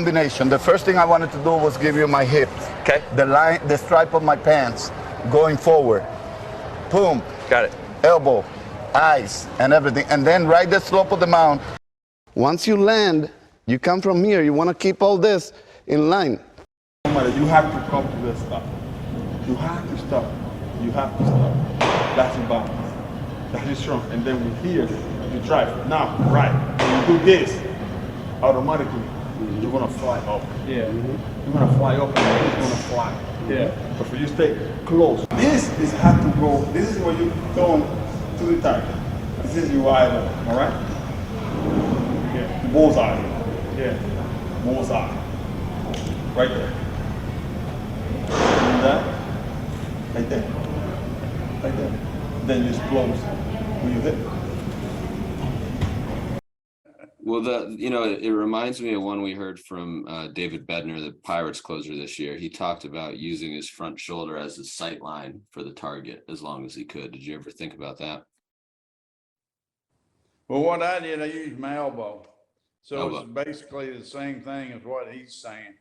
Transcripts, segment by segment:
combination. The first thing I wanted to do was give you my hips. Okay. The line, the stripe of my pants going forward. Boom. Got it. Elbow, eyes, and everything. And then right the slope of the mount. Once you land, you come from here. You want to keep all this in line. You have to come to this stuff. You have to stop. You have to stop. That's a balance. That is strong. And then with here, you try. Now, right. When you do this, automatically, you're gonna fly up. Yeah. You're gonna fly up and it's gonna fly. Yeah. But for you stay close. This is how to go. This is where you turn to the target. This is your eye level, all right? Yeah. Bullseye. Yeah. Bullseye. Right there. And that. Right there. Right there. Then you just close when you hit. Well, it reminds me of one we heard from David Bednar, the Pirates closer this year. He talked about using his front shoulder as a sight line for the target as long as he could. Did you ever think about that? Well, what I did, I used my elbow. So Elbow. It's basically the same thing as what he's saying.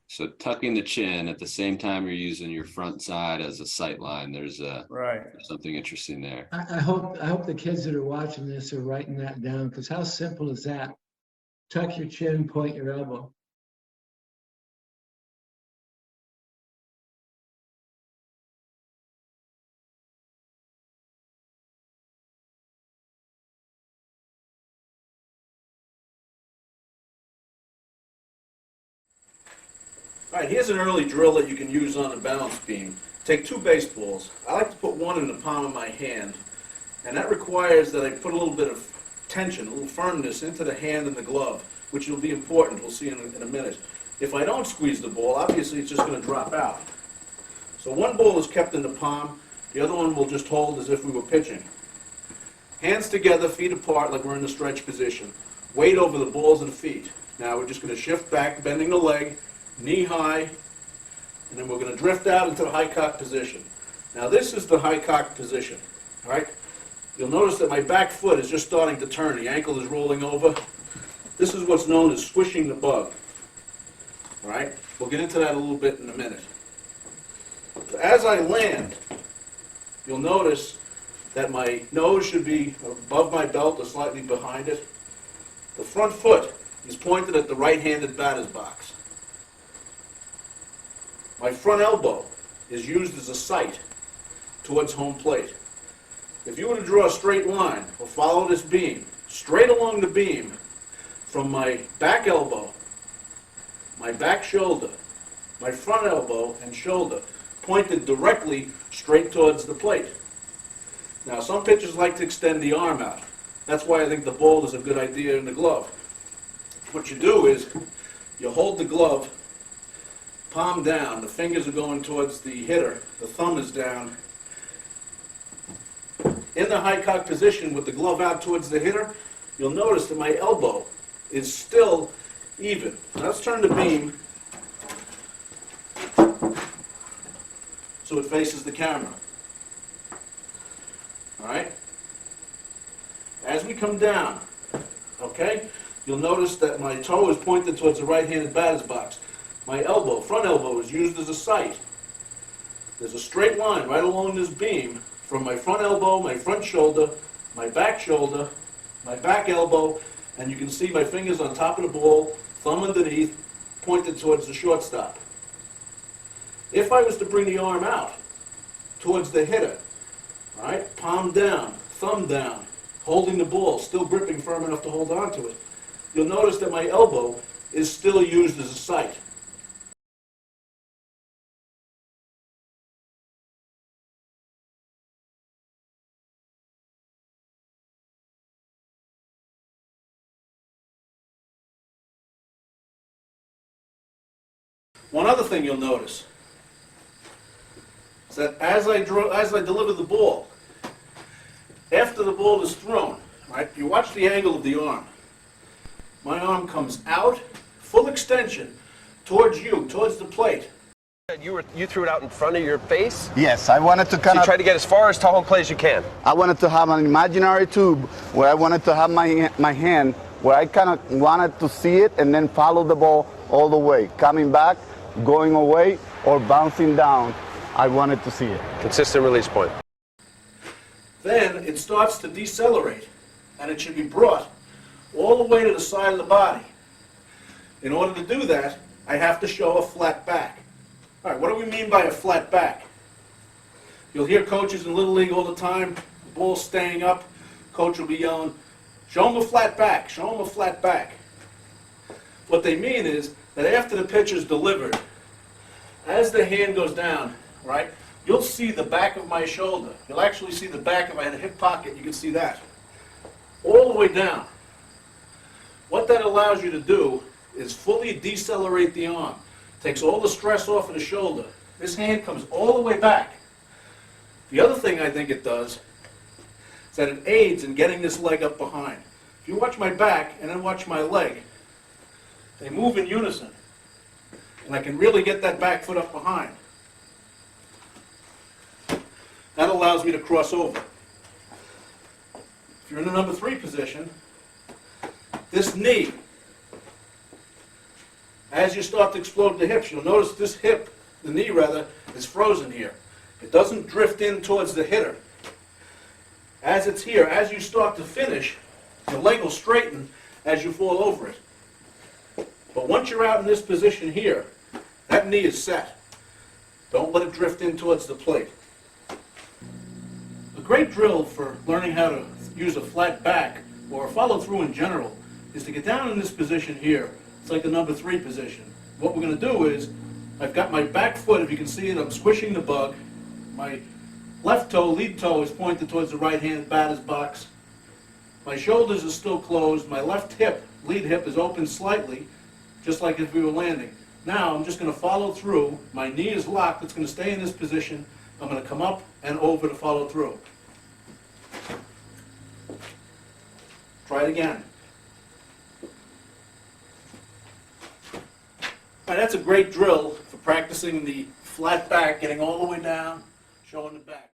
So tucking the chin at the same time you're using your front side as a sight line. There's Right. something interesting there. I hope the kids that are watching this are writing that down, because how simple is that? Tuck your chin, point your elbow. All right, here's an early drill that you can use on a balance beam. Take two baseballs. I like to put one in the palm of my hand, and that requires that I put a little bit of tension, a little firmness into the hand and the glove, which will be important. We'll see in a minute. If I don't squeeze the ball, obviously it's just going to drop out. So one ball is kept in the palm, the other one will just hold as if we were pitching. Hands together, feet apart like we're in the stretch position. Weight over the balls of the feet. Now we're just going to shift back, bending the leg, knee high, and then we're going to drift out into the high cock position. Now this is the high cock position, all right? You'll notice that my back foot is just starting to turn. The ankle is rolling over. This is what's known as squishing the bug, all right? We'll get into that a little bit in a minute. So as I land, you'll notice that my nose should be above my belt or slightly behind it. The front foot is pointed at the right-handed batter's box. My front elbow is used as a sight towards home plate. If you were to draw a straight line or follow this beam, straight along the beam from my back elbow, my back shoulder, my front elbow and shoulder, pointed directly straight towards the plate. Now some pitchers like to extend the arm out. That's why I think the ball is a good idea in the glove. What you do is you hold the glove palm down, the fingers are going towards the hitter, the thumb is down. In the high cock position with the glove out towards the hitter, you'll notice that my elbow is still even. Now let's turn the beam so it faces the camera. All right? As we come down, okay, you'll notice that my toe is pointed towards the right-handed batter's box. My elbow, front elbow, is used as a sight. There's a straight line right along this beam from my front elbow, my front shoulder, my back elbow, and you can see my fingers on top of the ball, thumb underneath, pointed towards the shortstop. If I was to bring the arm out towards the hitter, all right, palm down, thumb down, holding the ball, still gripping firm enough to hold on to it, you'll notice that my elbow is still used as a sight. One other thing you'll notice is that as I deliver the ball, after the ball is thrown, right, you watch the angle of the arm. My arm comes out, full extension, towards you, towards the plate. You threw it out in front of your face? Yes, I wanted to So kind you of. tried to get as far as to home plate as you can. I wanted to have an imaginary tube where I wanted to have my hand where I kind of wanted to see it and then follow the ball all the way, coming back, going away, or bouncing down. I wanted to see it. Consistent release point. Then it starts to decelerate, and it should be brought all the way to the side of the body. In order to do that, I have to show a flat back. All right, what do we mean by a flat back? You'll hear coaches in Little League all the time, the ball's staying up, coach will be yelling, show him a flat back, show him a flat back. What they mean is that after the pitch is delivered, as the hand goes down, right, you'll see the back of my shoulder. You'll actually see the back. If I had a hip pocket, you can see that. All the way down. What that allows you to do is fully decelerate the arm. Takes all the stress off of the shoulder. This hand comes all the way back. The other thing I think it does is that it aids in getting this leg up behind. If you watch my back and then watch my leg, they move in unison. And I can really get that back foot up behind. That allows me to cross over. If you're in the number 3 position, this knee, as you start to explode the hips, you'll notice this hip, the knee rather, is frozen here. It doesn't drift in towards the hitter. As it's here, as you start to finish, the leg will straighten as you fall over it. But once you're out in this position here, that knee is set. Don't let it drift in towards the plate. A great drill for learning how to use a flat back or follow through in general is to get down in this position here. It's like the number 3 position. What we're going to do is, I've got my back foot, if you can see it, I'm squishing the bug. My left toe, lead toe, is pointed towards the right hand batter's box. My shoulders are still closed. My left hip, lead hip, is open slightly, just like if we were landing. Now I'm just going to follow through. My knee is locked. It's going to stay in this position. I'm going to come up and over to follow through. Try it again. All right, that's a great drill for practicing the flat back, getting all the way down, showing the back.